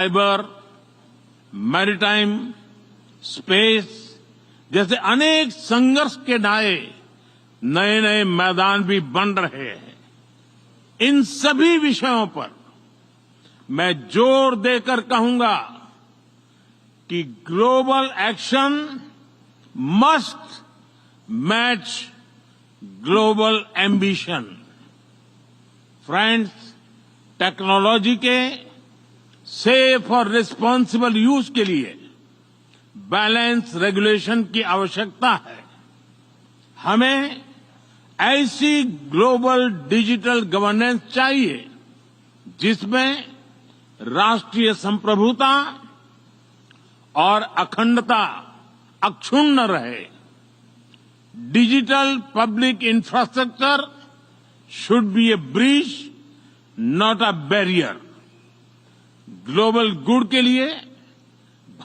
Cyber, maritime, space जैसे अनेक संघर्ष के नए नए मैदान भी बन रहे हैं। इन सभी विषयों पर मैं जोर देकर कहूंगा कि global action must match global ambition. Friends, technology के सेफ और रिस्पॉन्सिबल यूज के लिए बैलेंस रेगुलेशन की आवश्यकता है। हमें ऐसी ग्लोबल डिजिटल गवर्नेंस चाहिए जिसमें राष्ट्रीय संप्रभुता और अखंडता अक्षुण्ण रहे। Digital public infrastructure should be A bridge, not a barrier. Global good के लिए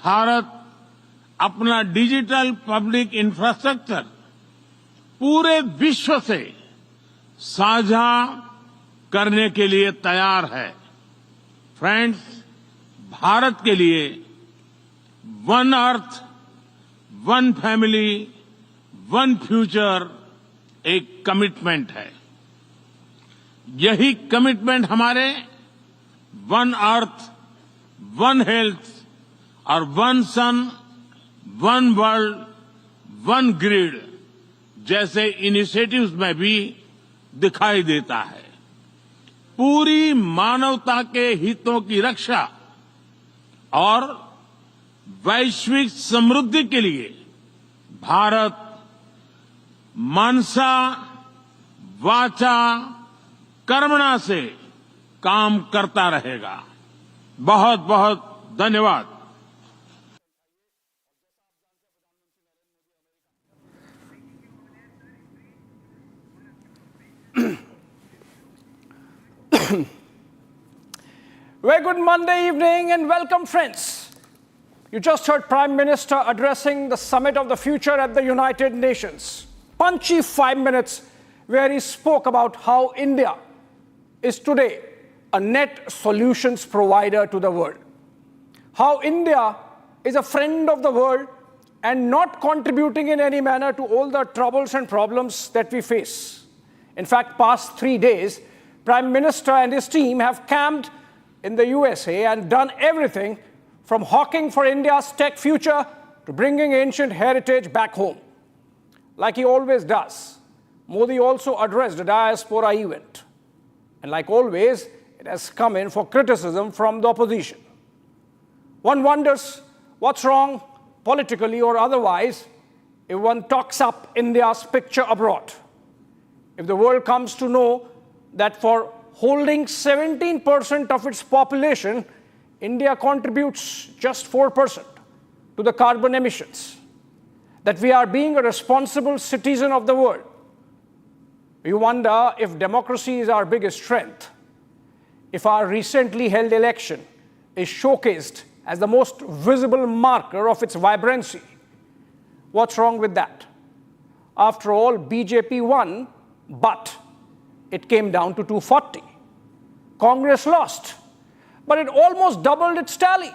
भारत अपना डिजिटल पब्लिक इंफ्रास्ट्रक्चर पूरे विश्व से साझा करने के लिए तैयार है। फ्रेंड्स, भारत के लिए one earth, one family, one future एक कमिटमेंट है। यही कमिटमेंट हमारे वन अर्थ, वन हेल्थ और वन सन, वन वर्ल्ड, वन ग्रिड जैसे इनिशिएटिव्स में भी दिखाई देता है। पूरी मानवता के हितों की रक्षा और वैश्विक समृद्धि के लिए भारत मनसा वाचा कर्मणा से काम करता रहेगा। बहुत बहुत धन्यवाद। Very good Monday evening and welcome, friends. You just heard Prime Minister addressing the Summit of the Future at the United Nations. Punchy 5 minutes where he spoke about how India is today a net solutions provider to the world. How India is a friend of the world and not contributing in any manner to all the troubles and problems that we face. In fact, past 3 days, Prime Minister and his team have camped in the USA and done everything from hawking for India's tech future to bringing ancient heritage back home. Like he always does, Modi also addressed a diaspora event. And like always, it has come in for criticism from the opposition. One wonders what's wrong politically or otherwise if one talks up India's picture abroad. If the world comes to know that for holding 17% of its population, India contributes just 4% to the carbon emissions, that we are being a responsible citizen of the world. You wonder if democracy is our biggest strength, if our recently held election is showcased as the most visible marker of its vibrancy. What's wrong with that? After all, BJP won, but it came down to 240. Congress lost, but it almost doubled its tally.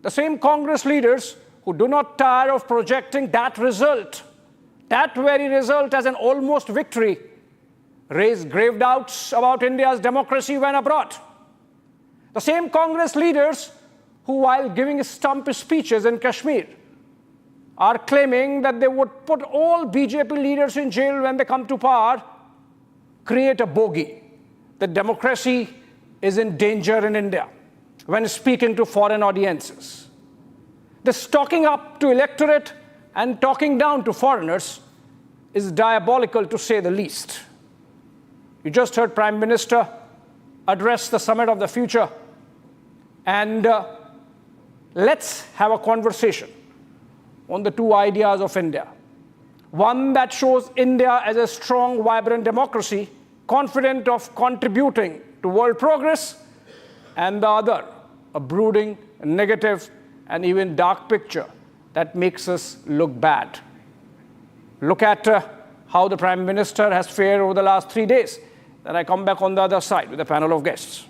The same Congress leaders who do not tire of projecting that result, that very result as an almost victory, raised grave doubts about India's democracy when abroad. The same Congress leaders who, while giving stump speeches in Kashmir, are claiming that they would put all BJP leaders in jail when they come to power, create a bogey that democracy is in danger in India when speaking to foreign audiences. This talking up to electorate and talking down to foreigners is diabolical, to say the least. You just heard Prime Minister address the Summit of the Future, and let's have a conversation on the two ideas of India. One that shows India as a strong, vibrant democracy, confident of contributing to world progress, and the other, a brooding, negative, and even dark picture that makes us look bad. Look at how the Prime Minister has fared over the last 3 days. Then I come back on the other side with a panel of guests.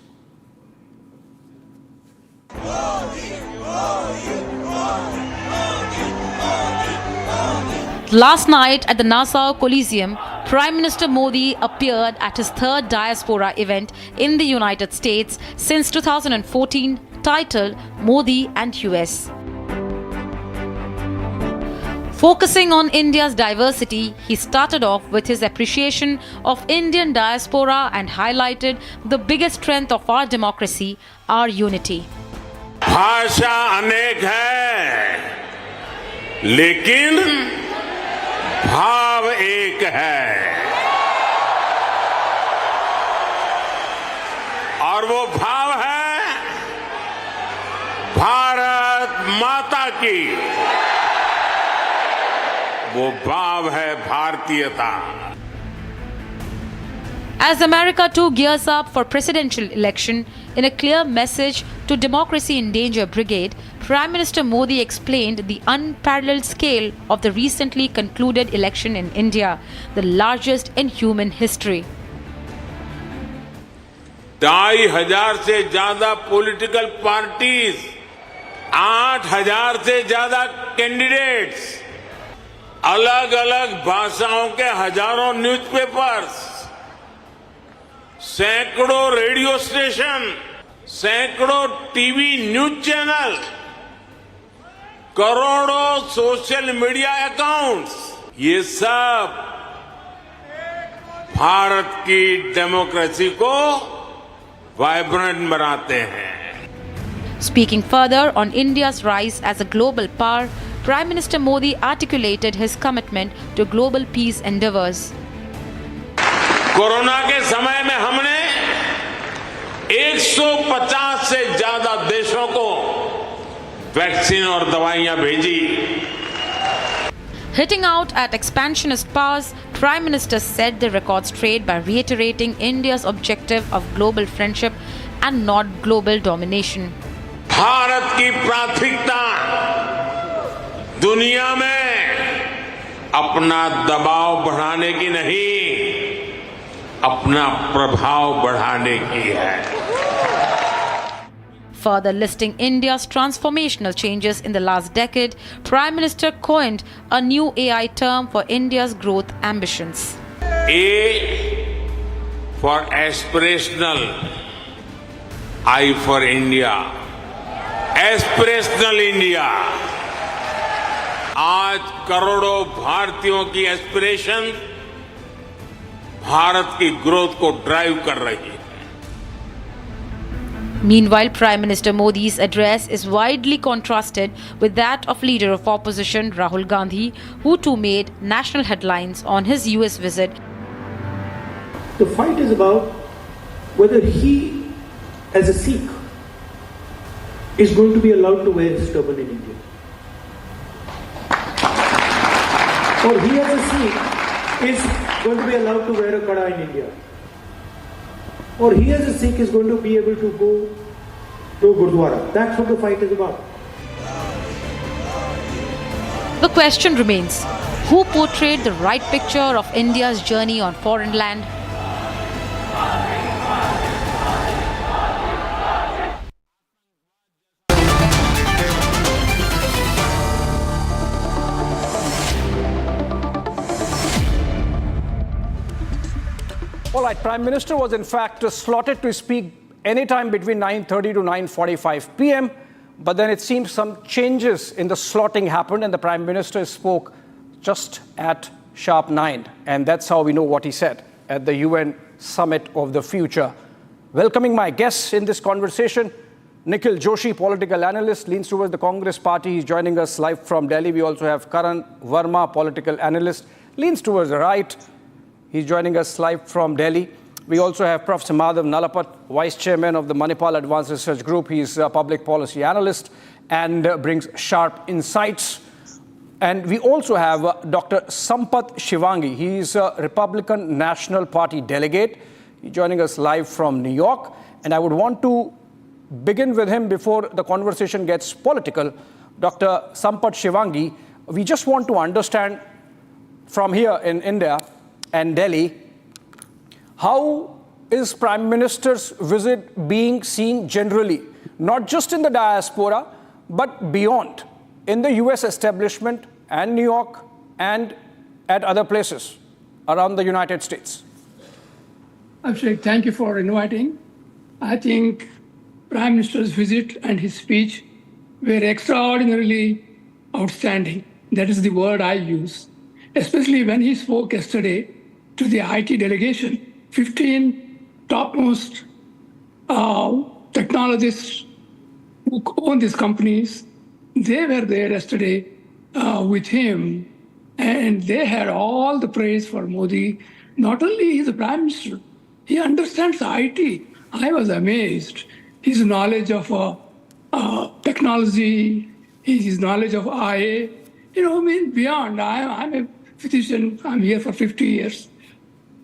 Last night at the Nassau Coliseum, Prime Minister Modi appeared at his third diaspora event in the United States since 2014, titled Modi and US. Focusing on India's diversity, he started off with his appreciation of Indian diaspora and highlighted the biggest strength of our democracy, our unity. भाषा अनेक है, लेकिन भाव एक है, और वो भाव है भारत माता की, वो भाव है भारतीयता. As America too gears up for presidential election, in a clear message to Democracy in Danger Brigade, Prime Minister Modi explained the unparalleled scale of the recently concluded election in India, the largest in human history. 2,500 से ज्यादा political parties, 8,000 से ज्यादा candidates, अलग अलग भाषाओं के हजारों newspapers, सैकड़ों रेडियो स्टेशन, सैकड़ों टीवी न्यूज चैनल, करोड़ों सोशल मीडिया अकाउंट्स, ये सब भारत की डेमोक्रेसी को वाइब्रेंट बनाते हैं. Speaking further on India's rise as a global power, Prime Minister Modi articulated his commitment to global peace endeavors. Corona के समय में हमने 150 से ज्यादा देशों को वैक्सीन और दवाइयां भेजी. Hitting out at expansionist powers, Prime Minister set the record straight by reiterating India's objective of global friendship and not global domination. Bharat की प्राथमिकता दुनिया में अपना दबाव बढ़ाने की नहीं, अपना प्रभाव बढ़ाने की है. Further listing India's transformational changes in the last decade, Prime Minister coined a new AI term for India's growth ambitions. A for aspirational, I for India. Aspirational India. आज करोड़ों भारतीयों की एस्पिरेशन भारत की ग्रोथ को ड्राइव कर रही है. Meanwhile, Prime Minister Modi's address is widely contrasted with that of leader of opposition Rahul Gandhi, who too made national headlines on his US visit. The fight is about whether he, as a Sikh, is going to be allowed to wear his turban in India. Or he, as a Sikh, is going to be allowed to wear a kada in India. Or he, as a Sikh, is going to be able to go to Gurdwara. That's what the fight is about. The question remains, who portrayed the right picture of India's journey on foreign land? All right, Prime Minister was in fact slotted to speak anytime between 9:30 to 9:45 p.m. But then it seems some changes in the slotting happened and the Prime Minister spoke just at sharp 9. And that's how we know what he said at the UN Summit of the Future. Welcoming my guests in this conversation, Nikhil Joshi, political analyst, leans towards the Congress party. He's joining us live from Delhi. We also have Karan, Verma, political analyst, leans towards the right. He's joining us live from Delhi. We also have Prof Nalapat, Vice Chairman of the Manipal Advanced Research Group. He's a public policy analyst and brings sharp insights. And we also have Dr. Sampath Shivangi. He's a Republican National Party delegate. He's joining us live from New York. And I would want to begin with him before the conversation gets political. Dr. Sampath Shivangi, we just want to understand from here in India and Delhi, how is Prime Minister's visit being seen generally, not just in the diaspora, but beyond, in the US establishment and New York and at other places around the United States? Abhishek, thank you for inviting. I think Prime Minister's visit and his speech were extraordinarily outstanding. That is the word I use, especially when he spoke yesterday to the IT delegation. 15 topmost technologists who own these companies, they were there yesterday with him, and they had all the praise for Modi. Not only he's the Prime Minister, he understands IT. I was amazed. His knowledge of technology, his knowledge of IA, beyond. I'm a physician, I'm here for 50 years.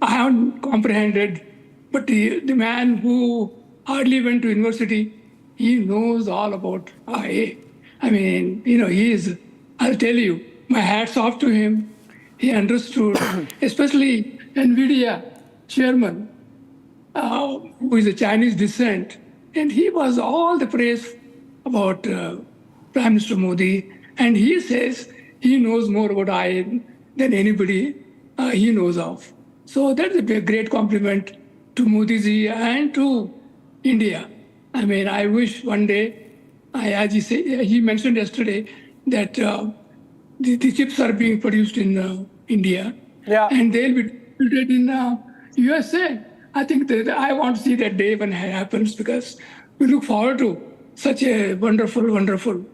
I haven't comprehended, but the man who hardly went to university, he knows all about IA. He is, I'll tell you, my hat's off to him. He understood, especially NVIDIA chairman, who is a Chinese descent, and he was all the praise about Prime Minister Modi, and he says he knows more about IA than anybody he knows of. So that's a great compliment to Modi ji and to India. I wish one day, as he mentioned yesterday, that the chips are being produced in India, and they'll be built in USA. I think that I want to see that day when it happens, because we look forward to such a wonderful, wonderful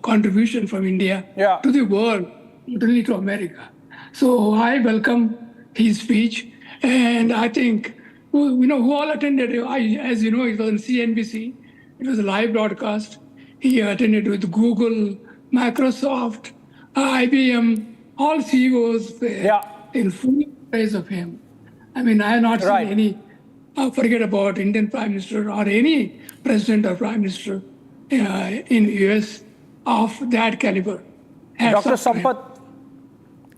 contribution from India to the world, not only to America. So I welcome his speech, and I think who all attended. As you know, it was on CNBC. It was a live broadcast. He attended with Google, Microsoft, IBM. All CEOs were in full praise of him. I have not seen any, forget about Indian Prime Minister or any President or Prime Minister in US of that caliber. Dr. Sampath,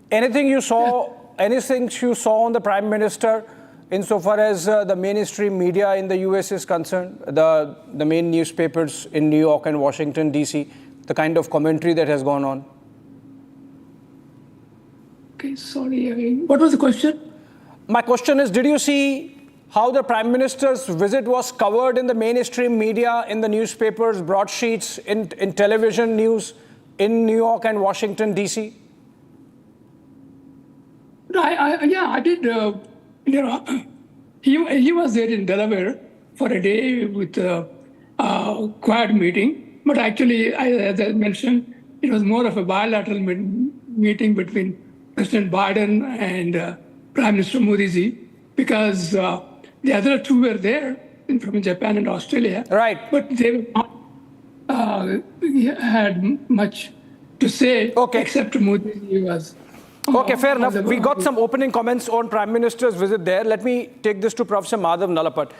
anything you saw on the Prime Minister insofar as the mainstream media in the US is concerned, the main newspapers in New York and Washington, D.C., the kind of commentary that has gone on? Okay, sorry, what was the question? My question is, did you see how the Prime Minister's visit was covered in the mainstream media, in the newspapers, broadsheets, in television news in New York and Washington, D.C.? I did. He was there in Delaware for a day with a Quad meeting. But actually, as I mentioned, it was more of a bilateral meeting between President Biden and Prime Minister Modi ji, because the other two were there from Japan and Australia. Right. But they were not had much to say, except Modi ji was. Okay, fair enough. We got some opening comments on Prime Minister's visit there. Let me take this to Professor Nalapat.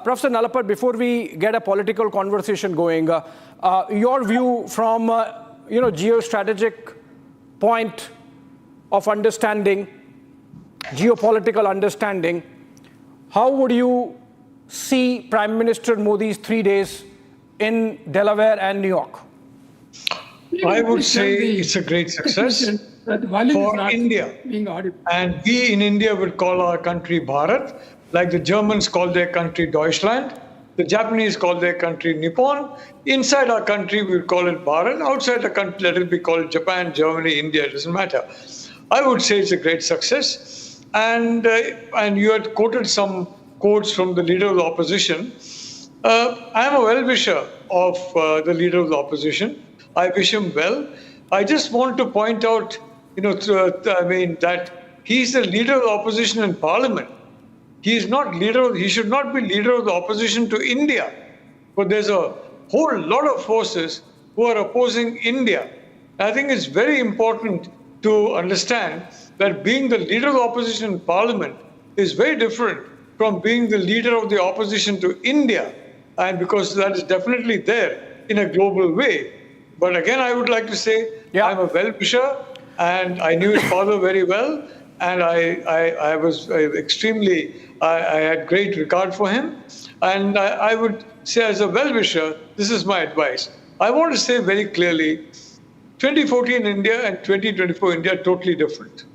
Professor Nalapat, before we get a political conversation going, your view from geostrategic point of understanding, geopolitical understanding, how would you see Prime Minister Modi's 3 days in Delaware and New York? I would say it's a great success for India. And we in India would call our country Bharat, like the Germans call their country Deutschland, the Japanese call their country Nippon. Inside our country, we would call it Bharat. Outside the country, let it be called Japan, Germany, India, it doesn't matter. I would say it's a great success. And you had quoted some quotes from the leader of the opposition. I am a well-wisher of the leader of the opposition. I wish him well. I just want to point out, that he's the leader of the opposition in Parliament. He should not be leader of the opposition to India. But there's a whole lot of forces who are opposing India. I think it's very important to understand that being the leader of the opposition in Parliament is very different from being the leader of the opposition to India, and because that is definitely there in a global way. But again, I would like to say I'm a well-wisher, and I knew his father very well, and I was extremely, I had great regard for him. And I would say, as a well-wisher, this is my advice. I want to say very clearly, 2014 India and 2024 India are totally different.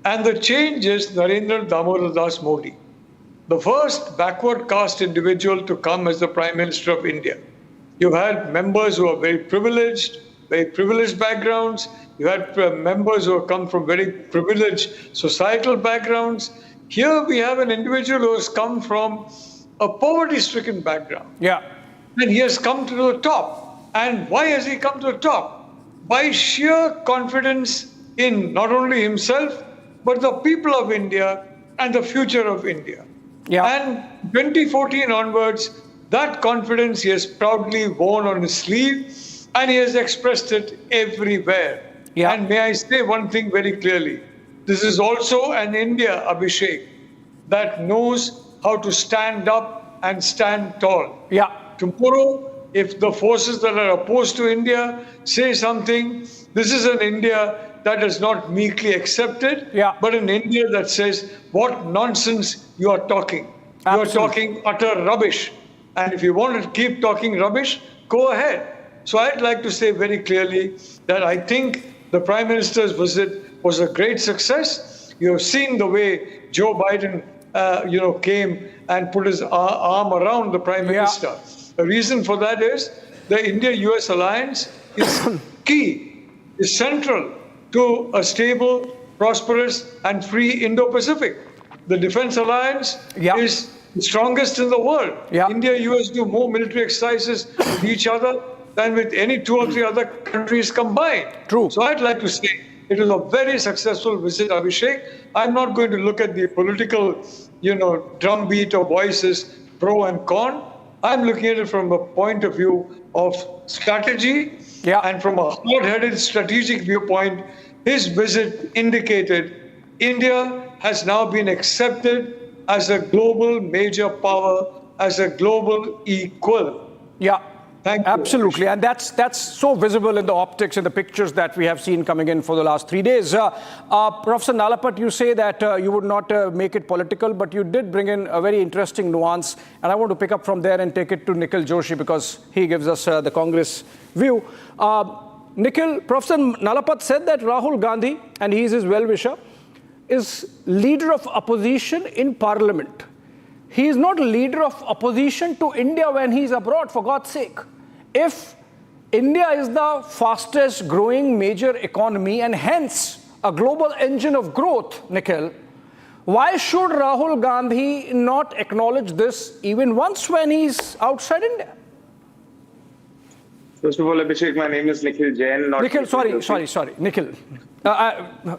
And the change is Narendra Damodar Das Modi, the first backward caste individual to come as the Prime Minister of India. You've had members who are very privileged backgrounds. You had members who have come from very privileged societal backgrounds. Here we have an individual who has come from a poverty-stricken background. Yeah. And he has come to the top. And why has he come to the top? By sheer confidence in not only himself, but the people of India and the future of India. Yeah. And 2014 onwards, that confidence he has proudly worn on his sleeve, and he has expressed it everywhere. Yeah. And may I say one thing very clearly? This is also an India, Abhishek, that knows how to stand up and stand tall. Yeah. Tomorrow, if the forces that are opposed to India say something, this is an India that is not meekly accepted, but an India that says, what nonsense you are talking. You are talking utter rubbish. And if you want to keep talking rubbish, go ahead. So I'd like to say very clearly that I think the Prime Minister's visit was a great success. You have seen the way Joe Biden, came and put his arm around the Prime Minister. The reason for that is the India-US alliance is key, is central to a stable, prosperous, and free Indo-Pacific. The defense alliance is the strongest in the world. India-US do more military exercises with each other than with any 2 or 3 other countries combined. True. So I'd like to say it was a very successful visit, Abhishek. I'm not going to look at the political, drumbeat of voices pro and con. I'm looking at it from a point of view of strategy, and from a hard-headed strategic viewpoint. His visit indicated India has now been accepted as a global major power, as a global equal. Yeah. Thank you. Absolutely. And that's so visible in the optics and the pictures that we have seen coming in for the last 3 days. Professor Nalapat, you say that you would not make it political, but you did bring in a very interesting nuance. And I want to pick up from there and take it to Nikhil Joshi because he gives us the Congress view. Nikhil, Professor Nalapat said that Rahul Gandhi, and he is his well-wisher, is leader of opposition in parliament. He is not a leader of opposition to India when he is abroad, for God's sake. If India is the fastest growing major economy and hence a global engine of growth, Nikhil, why should Rahul Gandhi not acknowledge this even once when he's outside India? First of all, Abhishek, my name is Nikhil Jain. Nikhil, sorry, Nikhil.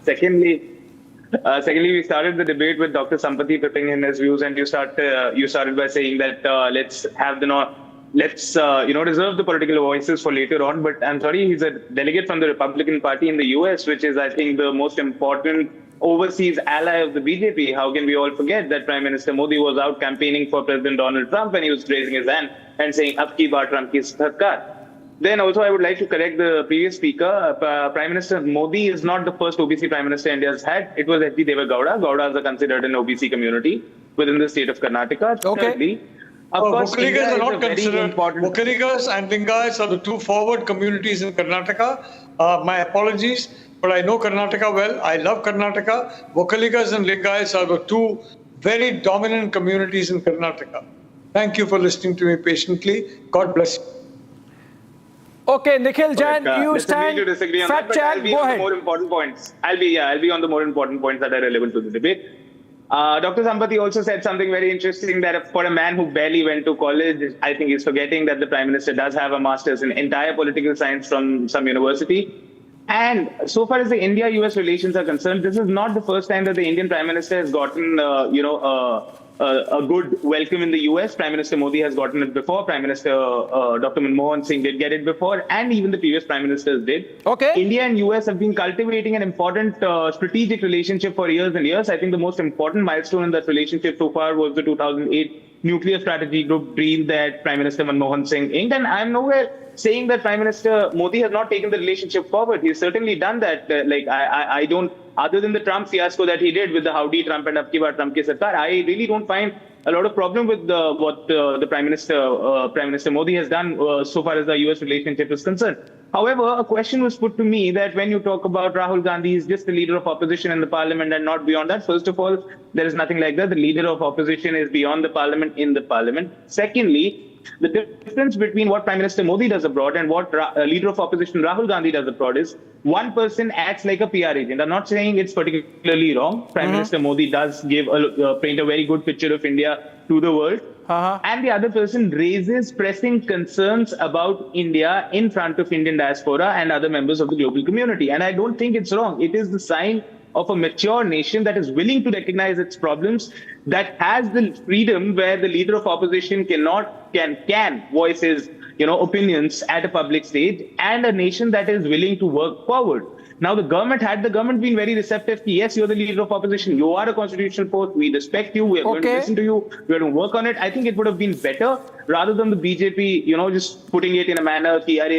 Secondly, we started the debate with Dr. Sampati putting in his views, and you started by saying that let's reserve the political voices for later on. But I'm sorry, he's a delegate from the Republican Party in the US, which is, I think, the most important overseas ally of the BJP. How can we all forget that Prime Minister Modi was out campaigning for President Donald Trump when he was raising his hand and saying, "Ab ki baar Trump ki sarkar." Then also, I would like to correct the previous speaker. Prime Minister Modi is not the first OBC Prime Minister India has had. It was H.D. Deve Gowda. Gowdas are considered an OBC community within the state of Karnataka. Okay. Thirdly, of course, Vokkaligas are not India is a very considered. Vokkaligas and Lingayats are the two forward communities in Karnataka. My apologies, but I know Karnataka well. I love Karnataka. Vokkaligas and Lingayats are the two very dominant communities in Karnataka. Thank you for listening to me patiently. God bless you. Okay, Nikhil Jain, you stand. To disagree on fact that, check. I'll be Go on ahead. the more important points. I'll be on the more important points that are relevant to the debate. Dr. Sampati also said something very interesting, that for a man who barely went to college, I think he's forgetting that the Prime Minister does have a master's in entire political science from some university. And so far as the India-US relations are concerned, this is not the first time that the Indian Prime Minister has gotten, a good welcome in the US. Prime Minister Modi has gotten it before. Prime Minister Dr. Manmohan Singh did get it before, and even the previous Prime Ministers did. Okay. India and US have been cultivating an important strategic relationship for years and years. I think the most important milestone in that relationship so far was the 2008 nuclear strategy group deal that Prime Minister Manmohan Singh inked. And I'm nowhere saying that Prime Minister Modi has not taken the relationship forward. He's certainly done that. Other than the Trump fiasco that he did with the Howdy Trump and Ab ki baar Trump ki sarkar, I really don't find a lot of problem with what the Prime Minister Modi has done so far as the US relationship is concerned. However, a question was put to me that when you talk about Rahul Gandhi is just the leader of opposition in the parliament and not beyond that. First of all, there is nothing like that. The leader of opposition is beyond the parliament, in the parliament. Secondly, the difference between what Prime Minister Modi does abroad and what leader of opposition Rahul Gandhi does abroad is one person acts like a PR agent. I'm not saying it's particularly wrong. Prime Minister Modi does paint a very good picture of India to the world. And the other person raises pressing concerns about India in front of Indian diaspora and other members of the global community. And I don't think it's wrong. It is the sign of a mature nation that is willing to recognize its problems, that has the freedom where the leader of opposition can voice his opinions at a public stage, and a nation that is willing to work forward. Now, had the government been very receptive, yes, you're the leader of opposition, you are a constitutional post, we respect you, we're going to listen to you, we're going to work on it, I think it would have been better rather than the BJP, just putting it in a manner ki, Are,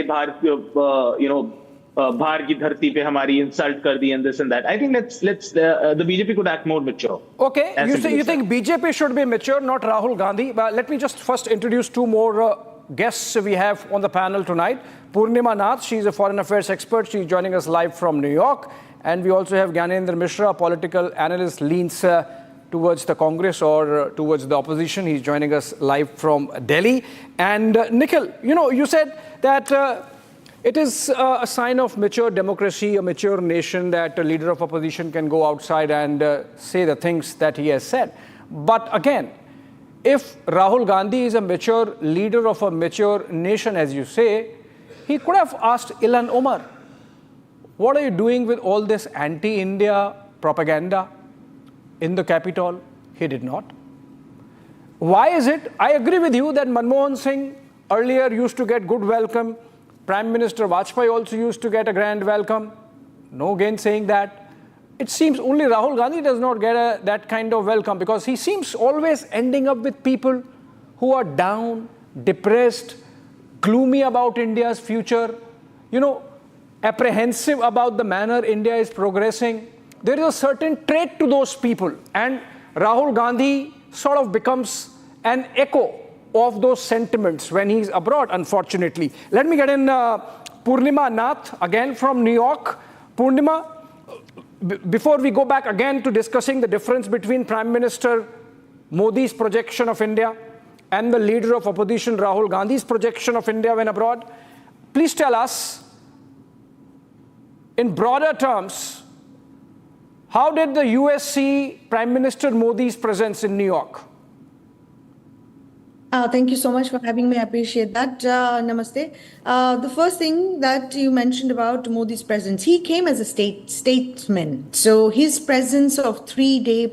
Bhar ki dharti pe hamari insult kar di and this and that. I think the BJP could act more mature. Okay, you think BJP should be mature, not Rahul Gandhi. But let me just first introduce two more guests we have on the panel tonight. Purnima Nath, she's a foreign affairs expert. She's joining us live from New York. And we also have Gyanendra Mishra, a political analyst, leans towards the Congress or towards the opposition. He's joining us live from Delhi. And Nikhil, you said that it is a sign of mature democracy, a mature nation, that a leader of opposition can go outside and say the things that he has said. But again, if Rahul Gandhi is a mature leader of a mature nation, as you say, he could have asked Ilhan Omar, what are you doing with all this anti-India propaganda in the capital? He did not. Why is it? I agree with you that Manmohan Singh earlier used to get good welcome. Prime Minister Vajpayee also used to get a grand welcome. No gainsaying that. It seems only Rahul Gandhi does not get that kind of welcome, because he seems always ending up with people who are down, depressed, gloomy about India's future, apprehensive about the manner India is progressing. There is a certain trait to those people, and Rahul Gandhi sort of becomes an echo of those sentiments when he's abroad, unfortunately. Let me get in Purnima Nath, again from New York. Purnima, before we go back again to discussing the difference between Prime Minister Modi's projection of India and the leader of opposition Rahul Gandhi's projection of India when abroad, please tell us, in broader terms, how did the US see Prime Minister Modi's presence in New York? Thank you so much for having me. I appreciate that. Namaste. The first thing that you mentioned about Modi's presence, he came as a statesman. So his presence of 3-day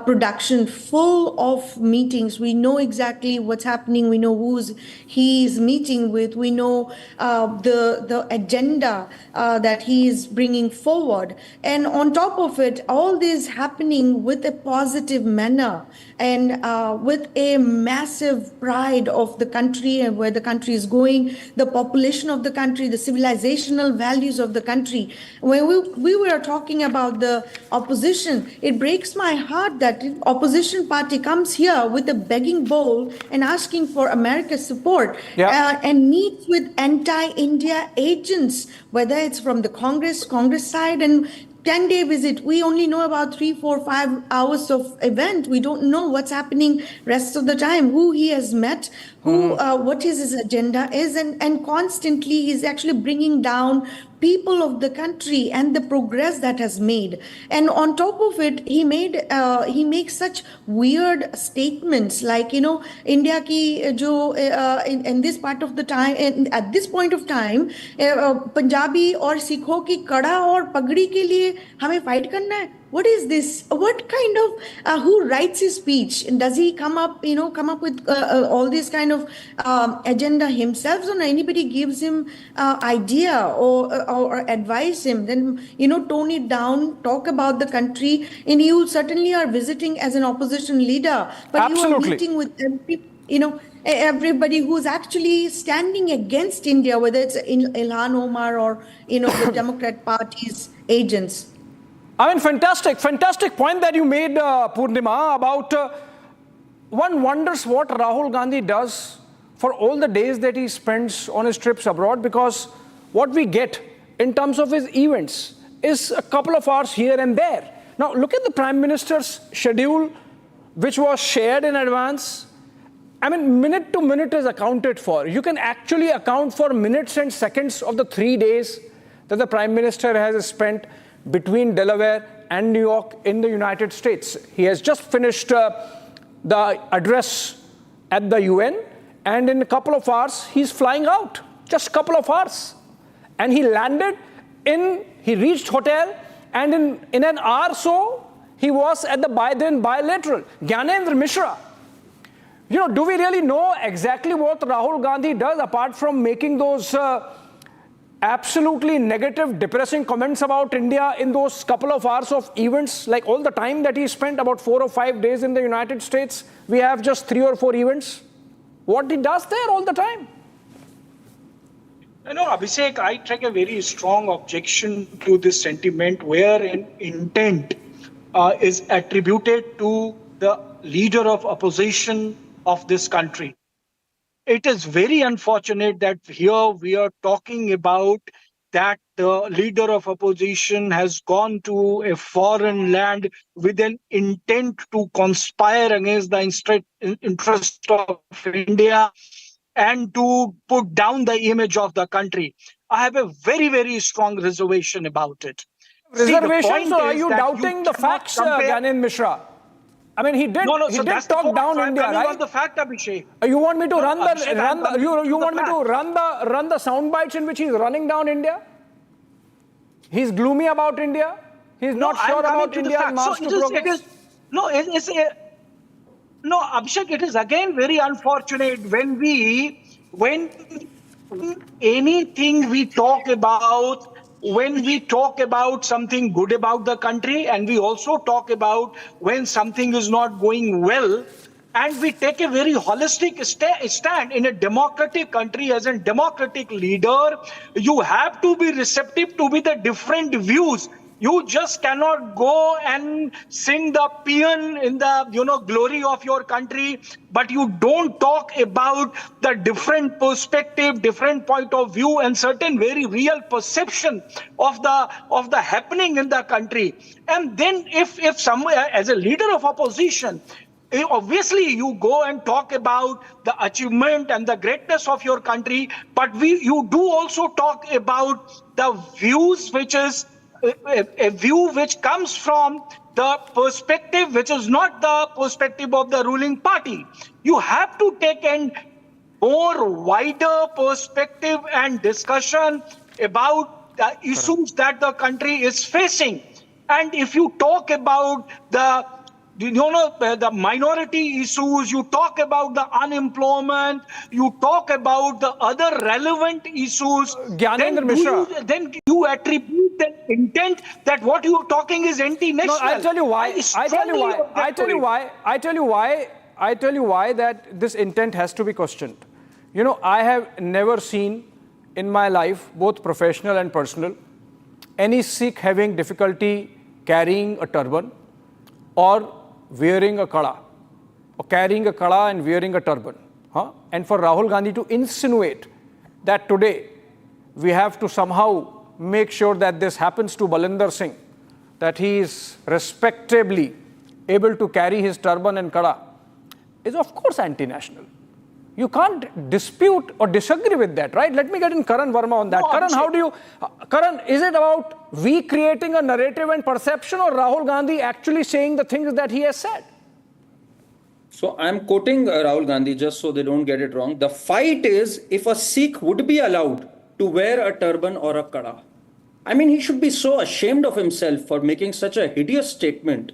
production full of meetings, we know exactly what's happening. We know who's he's meeting with. We know the agenda that he is bringing forward. And on top of it, all this happening with a positive manner and with a massive pride of the country and where the country is going, the population of the country, the civilizational values of the country. When we were talking about the opposition, it breaks my heart that the opposition party comes here with a begging bowl and asking for America's support and meets with anti-India agents, whether it's from the Congress side, and 10-day visit. We only know about 3, 4, 5 hours of event. We don't know what's happening rest of the time, who he has met, what his agenda is, and constantly he's actually bringing down people of the country and the progress that has made. And on top of it, he makes such weird statements like, India ki jo in this part of the time, at this point of time, Punjabi or Sikho ki kada aur pagdi ke liye hame fight karna hai. What is this? What kind of, who writes his speech? And does he come up with all this kind of agenda himself? So anybody gives him idea or advise him, then, tone it down, talk about the country. And you certainly are visiting as an opposition leader, but Absolutely. You are meeting with, everybody who's actually standing against India, whether it's Ilhan Omar or, the Democrat Party's agents. I mean, fantastic point that you made, Purnima, about one wonders what Rahul Gandhi does for all the days that he spends on his trips abroad, because what we get in terms of his events is a couple of hours here and there. Now, look at the Prime Minister's schedule, which was shared in advance. I mean, minute to minute is accounted for. You can actually account for minutes and seconds of the 3 days that the Prime Minister has spent between Delaware and New York in the United States. He has just finished the address at the UN, and in a couple of hours, he's flying out. Just a couple of hours. And he landed he reached hotel, and in an hour or so, he was at the Biden bilateral. Gyanendra Mishra. Do we really know exactly what Rahul Gandhi does apart from making those absolutely negative, depressing comments about India in those couple of hours of events? Like all the time that he spent, about 4 or 5 days in the United States, we have just 3 or 4 events. What he does there all the time? Abhishek, I take a very strong objection to this sentiment where an intent is attributed to the leader of opposition of this country. It is very unfortunate that here we are talking about that the leader of opposition has gone to a foreign land with an intent to conspire against the interest of India and to put down the image of the country. I have a very, very strong reservation about it. Reservations, or are you doubting the facts, Gyanendra Mishra? I mean, he did talk down India, right? On the fact, Abhishek. You want me to run the sound bites in which he's running down India? He's gloomy about India. He's not sure about India's march to progress. No, Abhishek, it is again very unfortunate when anything we talk about, when we talk about something good about the country, and we also talk about when something is not going well, and we take a very holistic stand in a democratic country. As a democratic leader, you have to be receptive to the different views. You just cannot go and sing the paean in the glory of your country, but you don't talk about the different perspective, different point of view, and certain very real perception of the happening in the country. And then if somewhere as a leader of opposition, obviously you go and talk about the achievement and the greatness of your country, but you do also talk about the views which is a view which comes from the perspective which is not the perspective of the ruling party. You have to take a more wider perspective and discussion about the issues that the country is facing. And if you talk about the minority issues, you talk about the unemployment, you talk about the other relevant issues, then you attribute the intent that what you are talking is anti-national. No, I'll tell you why. I tell you why that this intent has to be questioned. I have never seen in my life, both professional and personal, any Sikh having difficulty carrying a turban or wearing a kada, or carrying a kada and wearing a turban. And for Rahul Gandhi to insinuate that today we have to somehow make sure that this happens to Balwinder Singh, that he is respectably able to carry his turban and kada, is of course anti-national. You can't dispute or disagree with that, right? Let me get in Karan Verma on that. No, Karan, is it about we creating a narrative and perception, or Rahul Gandhi actually saying the things that he has said? So I'm quoting Rahul Gandhi just so they don't get it wrong. The fight is if a Sikh would be allowed to wear a turban or a kada. I mean, he should be so ashamed of himself for making such a hideous statement.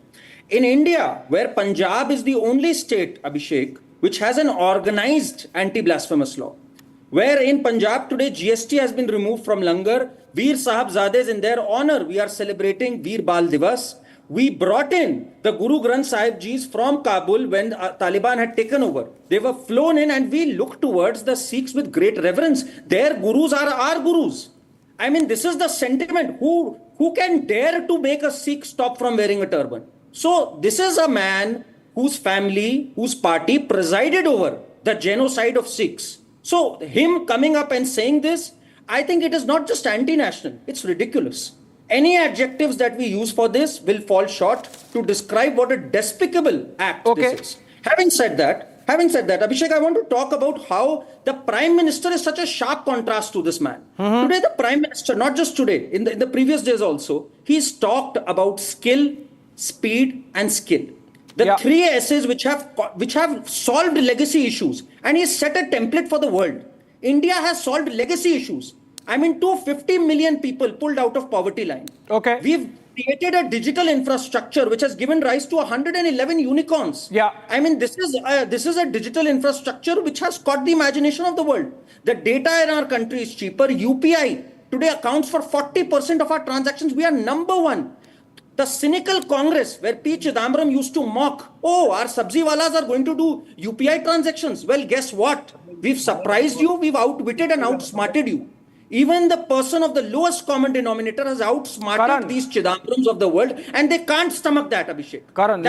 In India, where Punjab is the only state, Abhishek, which has an organized anti-blasphemous law, where in Punjab today GST has been removed from Langar. Veer Sahibzades, in their honor, we are celebrating Veer Bal Divas. We brought in the Guru Granth Sahib Jis from Kabul when Taliban had taken over. They were flown in, and we look towards the Sikhs with great reverence. Their gurus are our gurus. I mean, this is the sentiment. Who can dare to make a Sikh stop from wearing a turban? So this is a man whose family, whose party presided over the genocide of Sikhs. So him coming up and saying this, I think it is not just anti-national, it's ridiculous. Any adjectives that we use for this will fall short to describe what a despicable act this is. Having said that, Abhishek, I want to talk about how the Prime Minister is such a sharp contrast to this man. Today, the Prime Minister, not just today, in the previous days also, he's talked about skill, speed, and skill. The three S's which have solved legacy issues, and he's set a template for the world. India has solved legacy issues. I mean, 250 million people pulled out of poverty line. We've created a digital infrastructure which has given rise to 111 unicorns. I mean, this is a digital infrastructure which has caught the imagination of the world. The data in our country is cheaper. UPI today accounts for 40% of our transactions. We are number one. The cynical Congress where P. Chidambaram used to mock, oh, our sabziwalas are going to do UPI transactions. Well, guess what? We've surprised you. We've outwitted and outsmarted you. Even the person of the lowest common denominator has outsmarted these Chidambarams of the world, and they can't stomach that, Abhishek. Karan,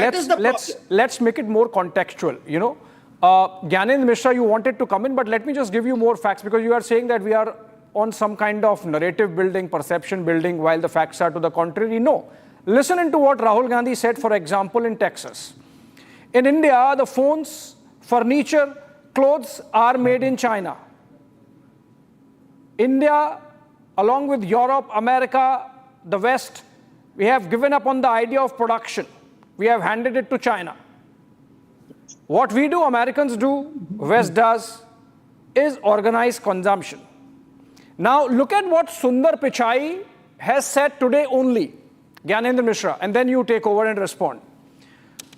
let's make it more contextual. You know, Gyanendra Mishra, you wanted to come in, but let me just give you more facts, because you are saying that we are on some kind of narrative building, perception building, while the facts are to the contrary. No. Listen to what Rahul Gandhi said, for example, in Texas. In India, the phones, furniture, clothes are made in China. India, along with Europe, America, the West, we have given up on the idea of production. We have handed it to China. What we do, Americans do, West does, is organized consumption. Now, look at what Sundar Pichai has said today only, Gyanendra Mishra, and then you take over and respond.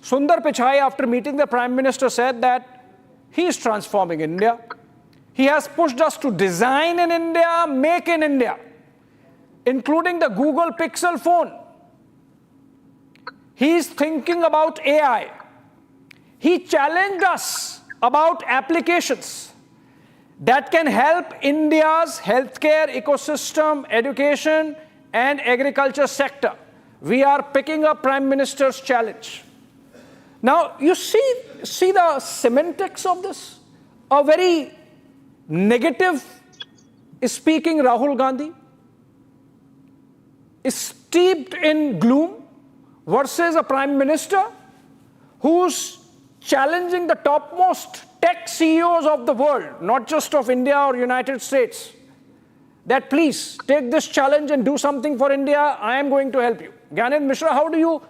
Sundar Pichai, after meeting the Prime Minister, said that he is transforming India. He has pushed us to design in India, make in India, including the Google Pixel phone. He is thinking about AI. He challenged us about applications that can help India's healthcare ecosystem, education, and agriculture sector. We are picking up Prime Minister's challenge. Now, you see the semantics of this? A very negative speaking Rahul Gandhi is steeped in gloom versus a Prime Minister who's challenging the topmost tech CEOs of the world, not just of India or United States, that please take this challenge and do something for India. I am going to help you. Gyanendra Mishra, how do you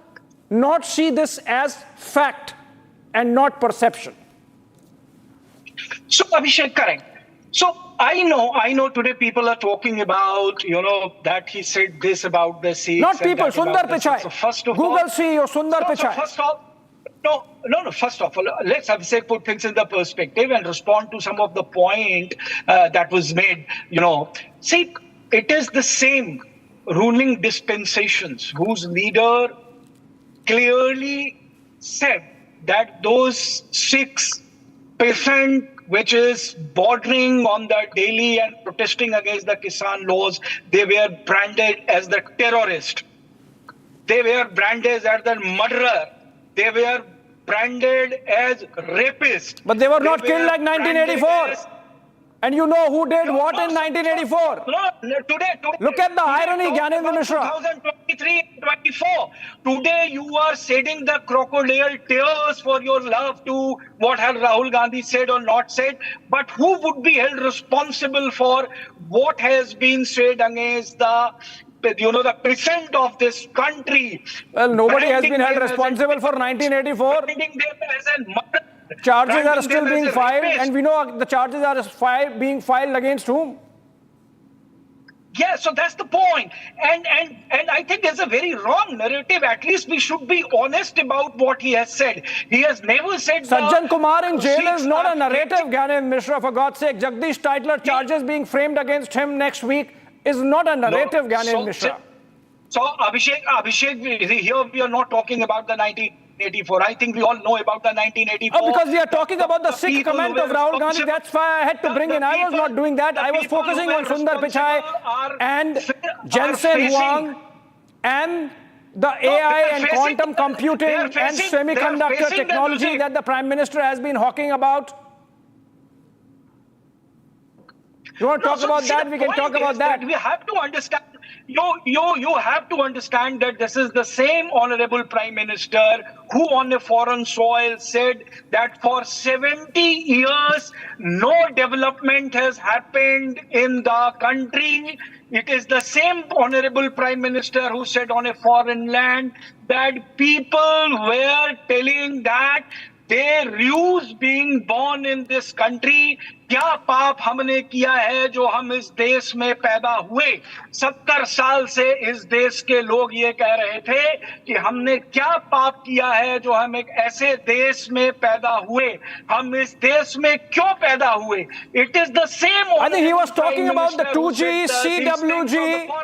not see this as fact and not perception? So, Abhishek, correct. So I know today people are talking about, that he said this about the Sikhs. Not people, Sundar Pichai. So first of Google all, CEO Sundar Pichai. First of all, let's Abhishek put things in the perspective and respond to some of the point that was made. See, it is the same ruling dispensations whose leader clearly said that those 6% which is bordering on the Delhi and protesting against the Kisan laws, they were branded as the terrorist. They were branded as the murderer. They were branded as rapist. But they were not killed like 1984. And you know who did what in 1984? Today, look at the irony, Gyanendra Mishra. 2023 and 24. Today you are shedding the crocodile tears for your love to what had Rahul Gandhi said or not said. But who would be held responsible for what has been said against the president of this country? Well, nobody has been held responsible for 1984. Charges are still being filed, and we know the charges are being filed against whom? Yeah, so that's the point. And I think there's a very wrong narrative. At least we should be honest about what he has said. He has never said... Sajjan Kumar in jail is not a narrative, Gyanendra Mishra, for God's sake. Jagdish Titler charges being framed against him next week is not a narrative, Gyanendra Mishra. So, Abhishek, here we are not talking about the 1984. I think we all know about the 1984. Oh, because we are talking about the Sikh comment of Rahul Gandhi. That's why I had to bring in. I was not doing that. I was focusing on Sundar Pichai and Jensen Huang and the AI and quantum computing they are and facing- semiconductor they are facing technology that the Prime Minister has been hawking about? You want to talk about that? We can talk about that. We have to understand. You have to understand that this is the same honorable Prime Minister who on a foreign soil said that for 70 years no development has happened in the country. It is the same honorable Prime Minister who said on a foreign land that people were telling that they refuse being born in this country. क्या पाप हमने किया है जो हम इस देश में पैदा हुए? 70 साल से इस देश के लोग ये कह रहे थे कि हमने क्या पाप किया है जो हम एक ऐसे देश में पैदा हुए? हम इस देश में क्यों पैदा हुए? It is the same. I think he was talking about the 2G, CWG.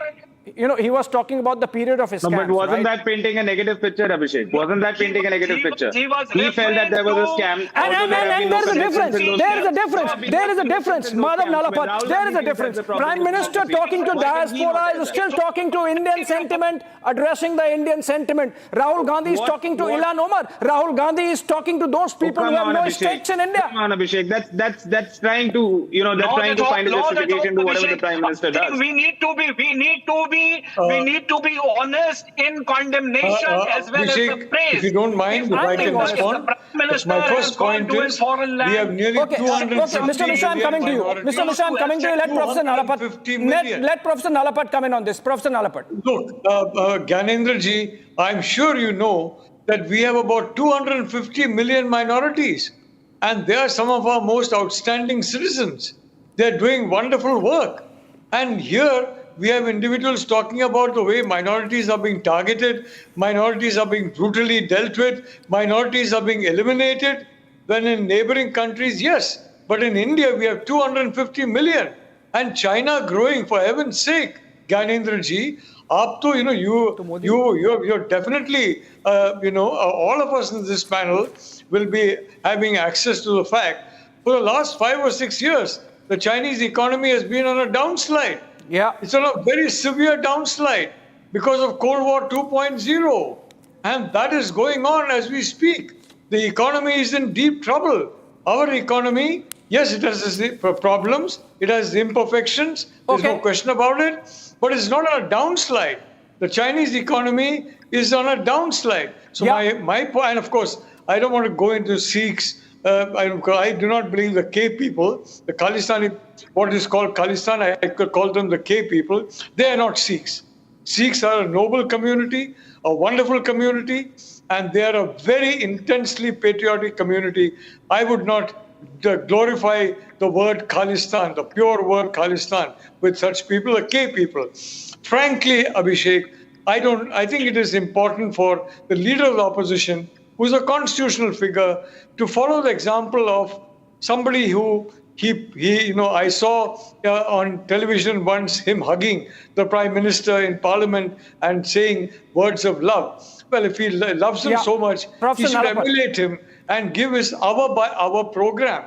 You know, he was talking about the period of his No, but scams, wasn't right? that painting a negative picture, Abhishek? Wasn't that painting a negative picture? He was He felt that there was a scam. And there is a difference. There is a difference. There is a difference. Madam Nalapat, there is a difference. Prime Minister talking to diaspora is still talking to Indian sentiment, addressing the Indian sentiment. Rahul Gandhi is talking to Ilan Omar. Rahul Gandhi is talking to those people who have no stakes in India. Come on, Abhishek. That's trying to, that's trying to find a justification to whatever the Prime Minister does. We need to be honest in condemnation as well Abhishek, as the praise. if you don't mind, if I can respond. My first point is, we have nearly Okay, 250 Mr. Mishra, I'm coming to you. Mr. Mishra, I'm coming to you. Let Professor Nalapat, let Professor Nalapat come in on this. Professor Nalapat. Look, Gyanendra ji, I'm sure you know that we have about 250 million minorities, and they are some of our most outstanding citizens. They're doing wonderful work. And here we have individuals talking about the way minorities are being targeted, minorities are being brutally dealt with, minorities are being eliminated. When in neighboring countries, yes, but in India we have 250 million, and China growing, for heaven's sake. Gyanendra ji, you're definitely, all of us in this panel will be having access to the fact. For the last 5 or 6 years, the Chinese economy has been on a downslide. Yeah. It's on a very severe downslide because of Cold War 2.0. And that is going on as we speak. The economy is in deep trouble. Our economy, yes, it has its problems, it has imperfections, there's no question about it, but it's not on a downslide. The Chinese economy is on a downslide. So my point, and of course, I don't want to go into Sikhs. I do not believe the K people, the Khalistani, what is called Khalistan, I could call them the K people. They are not Sikhs. Sikhs are a noble community, a wonderful community, and they are a very intensely patriotic community. I would not glorify the word Khalistan, the pure word Khalistan, with such people, the K people. Frankly, Abhishek, I think it is important for the leader of the opposition, who's a constitutional figure, to follow the example of somebody who I saw on television once him hugging the Prime Minister in Parliament and saying words of love. Well, if he loves him so much, he should emulate him and give his hour by hour program,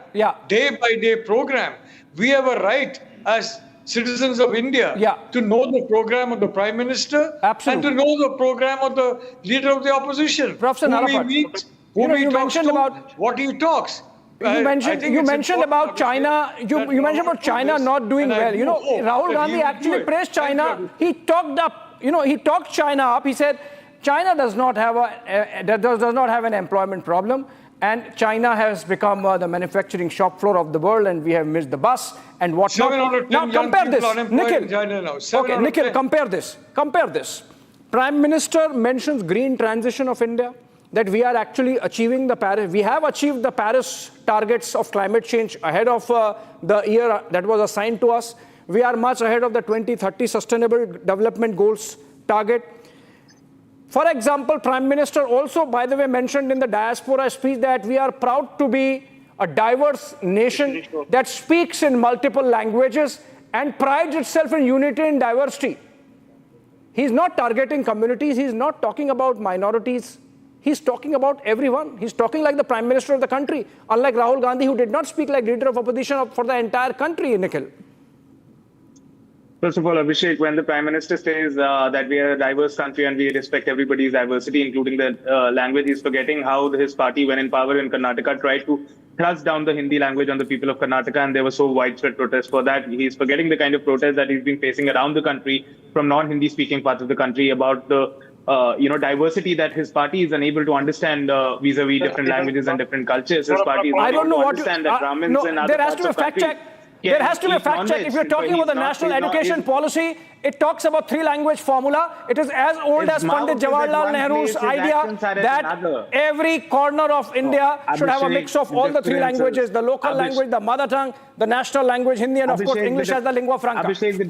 day by day program. We have a right as citizens of India to know the program of the Prime Minister and to know the program of the leader of the opposition. Professor Nalapat, you mentioned about what he talks. You mentioned about China. You mentioned about China not doing well. Rahul Gandhi actually praised China. He talked China up. He said China does not have an employment problem, and China has become the manufacturing shop floor of the world, and we have missed the bus and whatnot. Now compare this, Nikhil. Okay, Nikhil, compare this. Compare this. Prime Minister mentions green transition of India, that we are actually achieving the Paris. We have achieved the Paris targets of climate change ahead of the year that was assigned to us. We are much ahead of the 2030 Sustainable Development Goals target. For example, Prime Minister also, by the way, mentioned in the diaspora speech that we are proud to be a diverse nation that speaks in multiple languages and prides itself in unity and diversity. He's not targeting communities. He's not talking about minorities. He's talking about everyone. He's talking like the Prime Minister of the country, unlike Rahul Gandhi, who did not speak like leader of opposition for the entire country, Nikhil. First of all, Abhishek, when the Prime Minister says that we are a diverse country and we respect everybody's diversity, including the language, he's forgetting how his party, when in power in Karnataka, tried to thrust down the Hindi language on the people of Karnataka, and there were so widespread protests for that. He's forgetting the kind of protests that he's been facing around the country from non-Hindi speaking parts of the country about the diversity that his party is unable to understand vis-a-vis different languages and different cultures. His party is I don't know what you. understand that Brahmins No, and other there has parts to be a of fact countries check. There has to be a fact check. If you're talking about the national education policy, it talks about 3-language formula. It is as old as Pandit Jawaharlal Nehru's idea that every corner of India should have a mix of all the 3 languages: the local language, the mother tongue, the national language, Hindi, and of course English as the lingua franca. Abhishek, the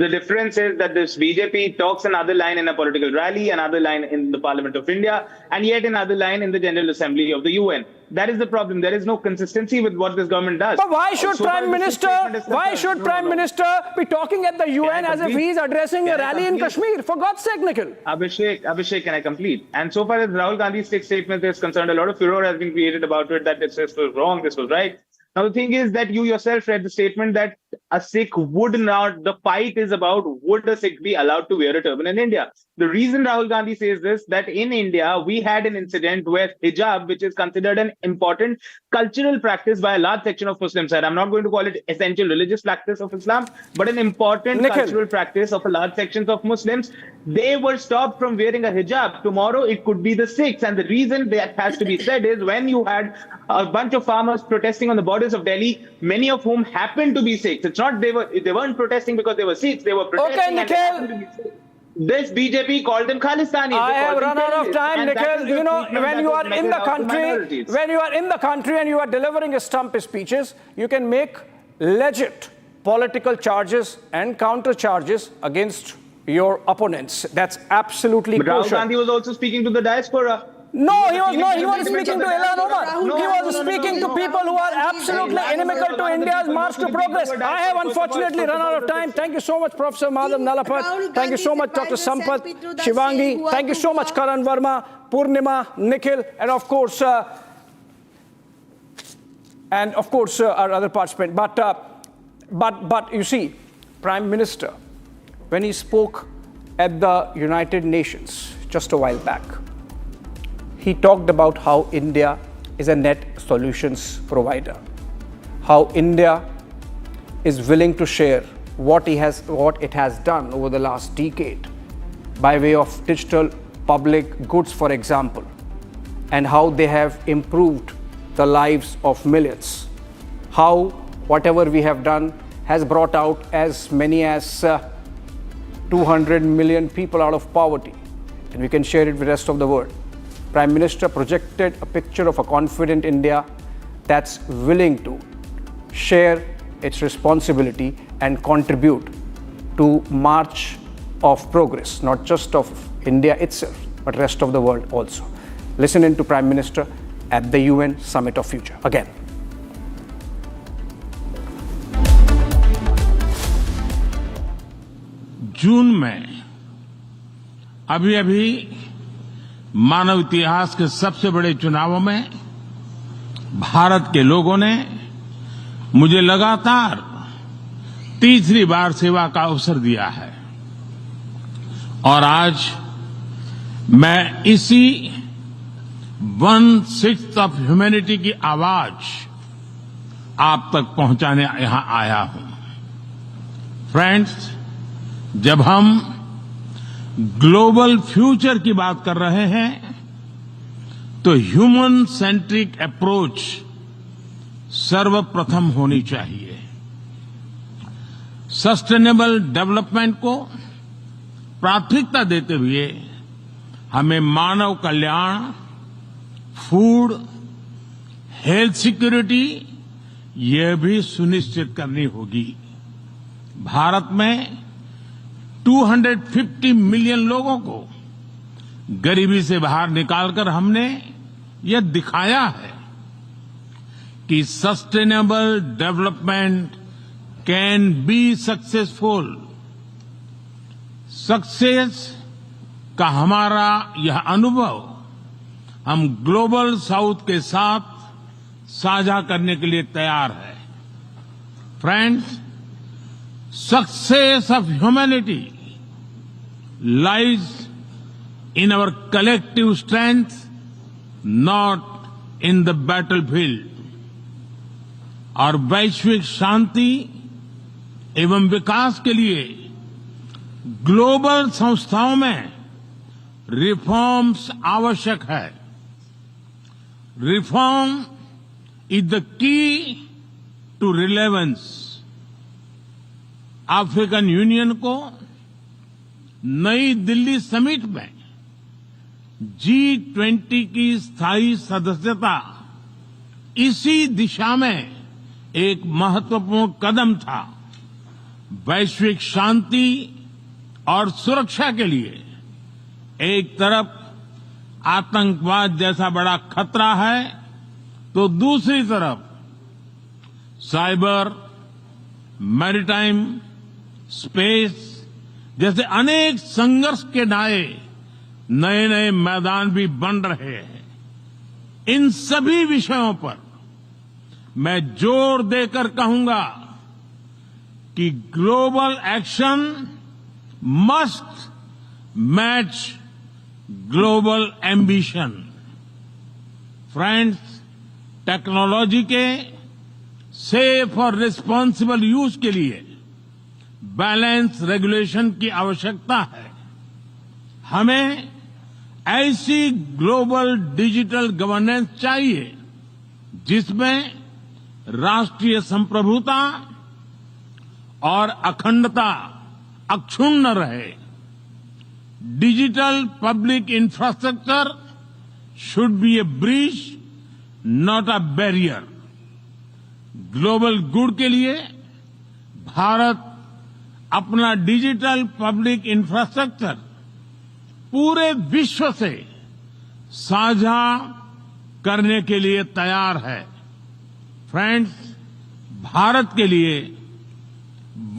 difference is that this BJP talks another line in a political rally, another line in the Parliament of India, and yet another line in the General Assembly of the UN. That is the problem. There is no consistency with what this government does. But why should Prime Minister be talking at the UN as if he is addressing a rally in Kashmir? For God's sake, Nikhil. Abhishek, can I complete? And so far as Rahul Gandhi's statement is concerned, a lot of furor has been created about it, that this was wrong, this was right. Now, the thing is that you yourself read the statement that a Sikh would not, the fight is about would a Sikh be allowed to wear a turban in India. The reason Rahul Gandhi says this, that in India, we had an incident where hijab, which is considered an important cultural practice by a large section of Muslims, and I'm not going to call it essential religious practice of Islam, but an important cultural practice of a large section of Muslims, they were stopped from wearing a hijab. Tomorrow, it could be the Sikhs. And the reason that has to be said is when you had a bunch of farmers protesting on the borders of Delhi, many of whom happened to be Sikhs. It's not they weren't protesting because they were Sikhs. They were protesting. Okay, Nikhil. This BJP called them Khalistanis. I have run out of time, Nikhil. You know, when you are in the country, and you are delivering stump speeches, you can make legit political charges and counter charges against your opponents. That's absolutely kosher. But Rahul kosher. Gandhi was also speaking to the diaspora. No, he was speaking to Ilan Omar. He was speaking to people who are absolutely inimical to India's march to progress. I have unfortunately run out of time. Thank you so much, Professor Nalapat. Thank you so much, Dr. Sampath, Shivangi. Thank you so much, Karan, Verma, Purnima, Nikhil, and of course, our other participant. But you see, Prime Minister, when he spoke at the United Nations just a while back, he talked about how India is a net solutions provider, how India is willing to share what it has done over the last decade by way of digital public goods, for example, and how they have improved the lives of millions, how whatever we have done has brought out as many as 200 million people out of poverty, and we can share it with the rest of the world. Prime Minister projected a picture of a confident India that's willing to share its responsibility and contribute to march of progress, not just of India itself, but rest of the world also. Listen in to Prime Minister at the UN Summit of Future again. जून में अभी मानव इतिहास के सबसे बड़े चुनावों में भारत के लोगों ने मुझे लगातार तीसरी बार सेवा का अवसर दिया है और आज मैं इसी 1/6 ऑफ ह्यूमैनिटी की आवाज आप तक पहुंचाने यहां आया हूं। फ्रेंड्स, जब हम ग्लोबल फ्यूचर की बात कर रहे हैं तो ह्यूमन सेंट्रिक अप्रोच सर्वप्रथम होनी चाहिए। सस्टेनेबल डेवलपमेंट को प्राथमिकता देते हुए हमें मानव कल्याण, फूड, हेल्थ सिक्योरिटी ये भी सुनिश्चित करनी होगी। भारत में 250 मिलियन लोगों को गरीबी से बाहर निकालकर हमने यह दिखाया है कि sustainable development can be successful. Success का हमारा यह अनुभव हम ग्लोबल साउथ के साथ साझा करने के लिए तैयार है। Friends, success of humanity lies in our collective strength, not in the battlefield. और वैश्विक शांति एवं विकास के लिए ग्लोबल संस्थाओं में रिफॉर्म्स आवश्यक है. Reform is the key to relevance. African Union को नई दिल्ली समिट में G20 की स्थायी सदस्यता इसी दिशा में एक महत्वपूर्ण कदम था. वैश्विक शांति और सुरक्षा के लिए एक तरफ आतंकवाद जैसा बड़ा खतरा है, तो दूसरी तरफ साइबर, मैरीटाइम, स्पेस जैसे अनेक संघर्ष के नए नए मैदान भी बन रहे हैं. इन सभी विषयों पर मैं जोर देकर कहूंगा कि global action must match global ambition. Friends, technology के सेफ और रिस्पॉन्सिबल यूज के लिए बैलेंस रेगुलेशन की आवश्यकता है. हमें ऐसी ग्लोबल डिजिटल गवर्नेंस चाहिए जिसमें राष्ट्रीय संप्रभुता और अखंडता अक्षुण्ण रहे. Digital public infrastructure should be A bridge, not a barrier. Global good के लिए भारत अपना डिजिटल पब्लिक इंफ्रास्ट्रक्चर पूरे विश्व से साझा करने के लिए तैयार है. फ्रेंड्स, भारत के लिए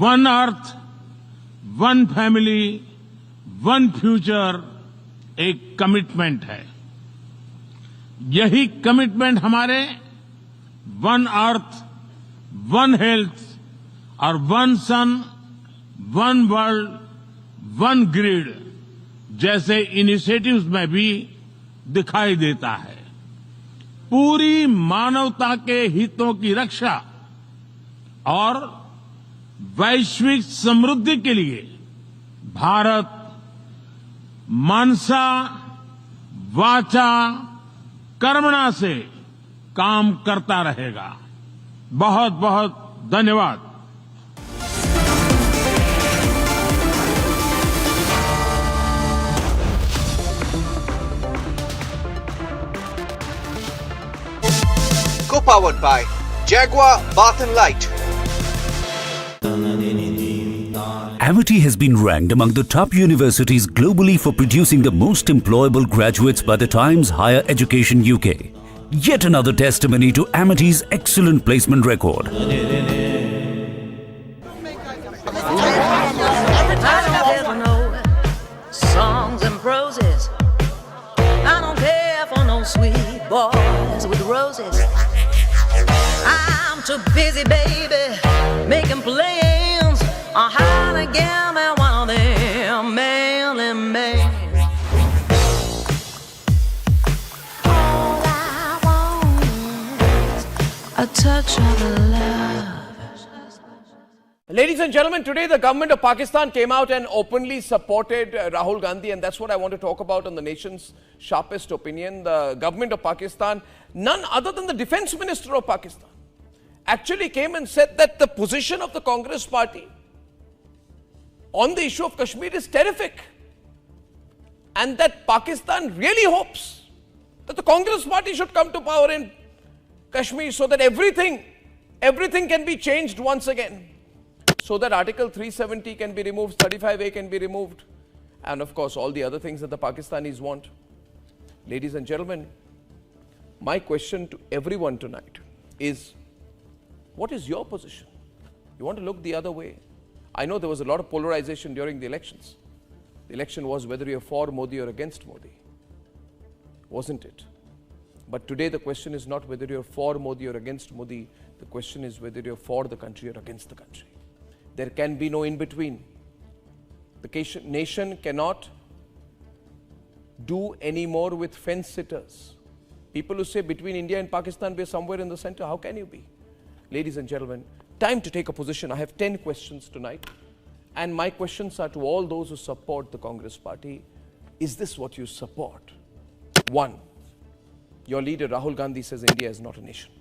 one earth, one family, one future एक कमिटमेंट है. यही कमिटमेंट हमारे वन अर्थ, वन हेल्थ और वन सन, वन वर्ल्ड, वन ग्रिड जैसे इनिशिएटिव्स में भी दिखाई देता है. पूरी मानवता के हितों की रक्षा और वैश्विक समृद्धि के लिए भारत मनसा वाचा कर्मणा से काम करता रहेगा. बहुत बहुत धन्यवाद. Co-powered by Jaguar Bath and Light. Amity has been ranked among the top universities globally for producing the most employable graduates by the Times Higher Education UK. Yet another testimony to Amity's excellent placement record. Songs and proses. I don't care for no sweet boys with roses. I'm too busy, baby, making plans on how to get me one of them manly men. All I want is a touch of love. Ladies and gentlemen, today the government of Pakistan came out and openly supported Rahul Gandhi, and that's what I want to talk about on the nation's sharpest opinion. The government of Pakistan, none other than the defense minister of Pakistan, actually came and said that the position of the Congress party on the issue of Kashmir is terrific, and that Pakistan really hopes that the Congress party should come to power in Kashmir so that everything can be changed once again, so that Article 370 can be removed, 35A can be removed, and of course all the other things that the Pakistanis want. Ladies and gentlemen, my question to everyone tonight is, what is your position? You want to look the other way? I know there was a lot of polarization during the elections. The election was whether you're for Modi or against Modi, wasn't it? But today the question is not whether you're for Modi or against Modi. The question is whether you're for the country or against the country. There can be no in-between. The nation cannot do any more with fence-sitters. People who say between India and Pakistan, we're somewhere in the center. How can you be? Ladies and gentlemen, time to take a position. I have 10 questions tonight. And my questions are to all those who support the Congress party. Is this what you support? One, your leader Rahul Gandhi says India is not a nation.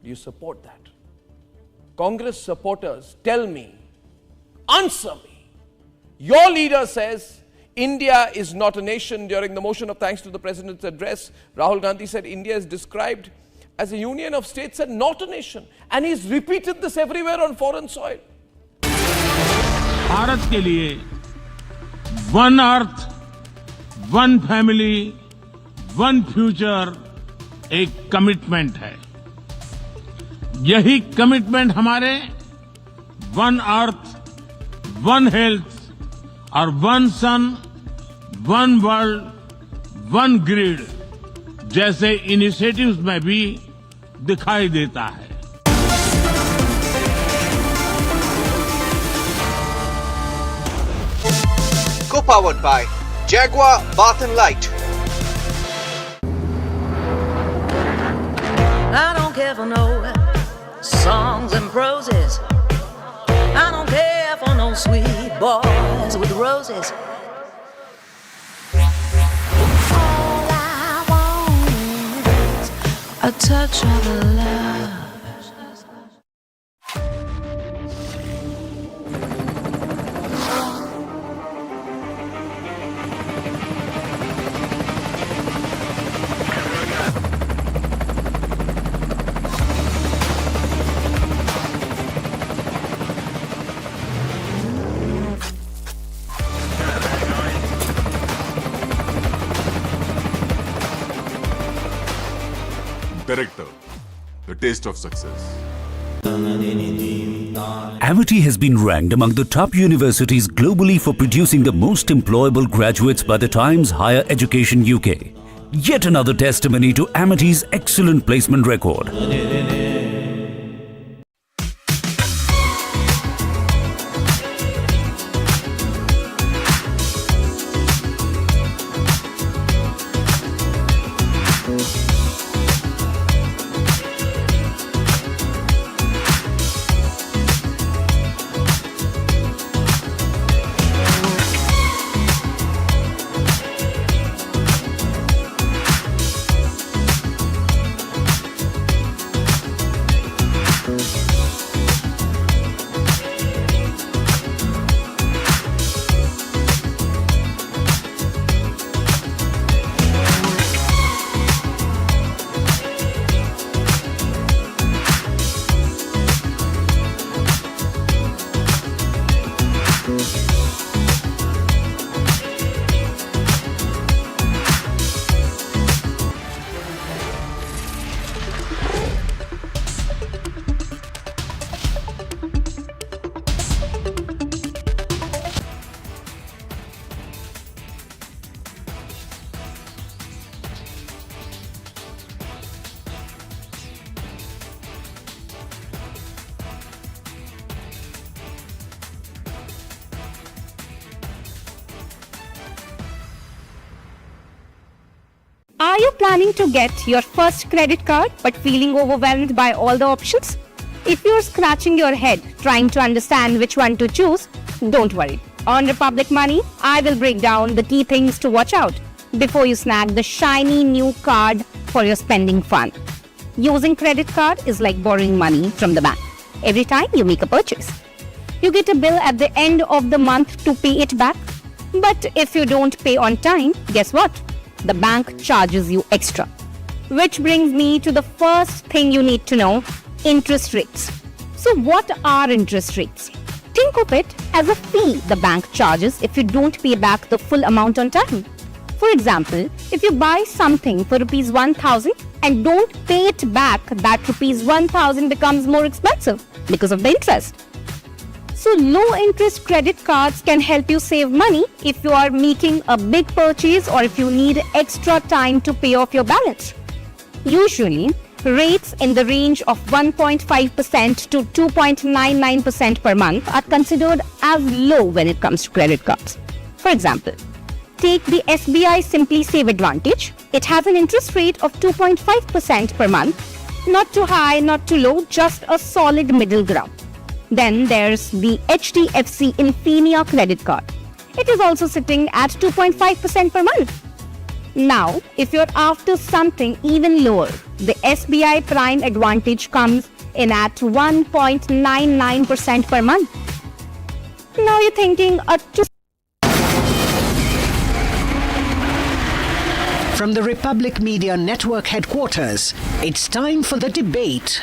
Do you support that? Congress supporters, tell me, answer me. Your leader says India is not a nation. During the motion of thanks to the President's address, Rahul Gandhi said India is described as a union of states and not a nation. And he's repeated this everywhere on foreign soil. Bharat के लिए one earth, one family, one future एक commitment है। यही commitment हमारे one earth, one health और one सन, one world, one grid जैसे initiatives में भी दिखाई देता है। Co-powered by Jaguar Bath and Light. I don't care for no songs and proses. I don't care for no sweet boys with roses. All I want is a touch of love. Director, The Taste of Success. Amity has been ranked among the top universities globally for producing the most employable graduates by the Times Higher Education UK. Yet another testimony to Amity's excellent placement record. Are you planning to get your first credit card but feeling overwhelmed by all the options? If you're scratching your head trying to understand which one to choose, don't worry. On Republic Money, I will break down the key things to watch out before you snag the shiny new card for your spending fun. Using credit card is like borrowing money from the bank. Every time you make a purchase, you get a bill at the end of the month to pay it back. But if you don't pay on time, guess what? The bank charges you extra. Which brings me to the first thing you need to know, interest rates. So what are interest rates? Think of it as a fee the bank charges if you don't pay back the full amount on time. For example, if you buy something for rupees 1,000 and don't pay it back, that rupees 1,000 becomes more expensive because of the interest. So low interest credit cards can help you save money if you are making a big purchase or if you need extra time to pay off your balance. Usually, Rates in the range of 1.5% to 2.99% per month are considered as low when it comes to credit cards. For example, take the SBI Simply Save Advantage. It has an interest rate of 2.5% per month. Not too high, not too low, just a solid middle ground. Then there's the HDFC Infinia credit card. It is also sitting at 2.5% per month. Now, if you're after something even lower, the SBI Prime Advantage comes in at 1.99% per month. Now you're thinking From the Republic Media Network headquarters, it's time for the debate.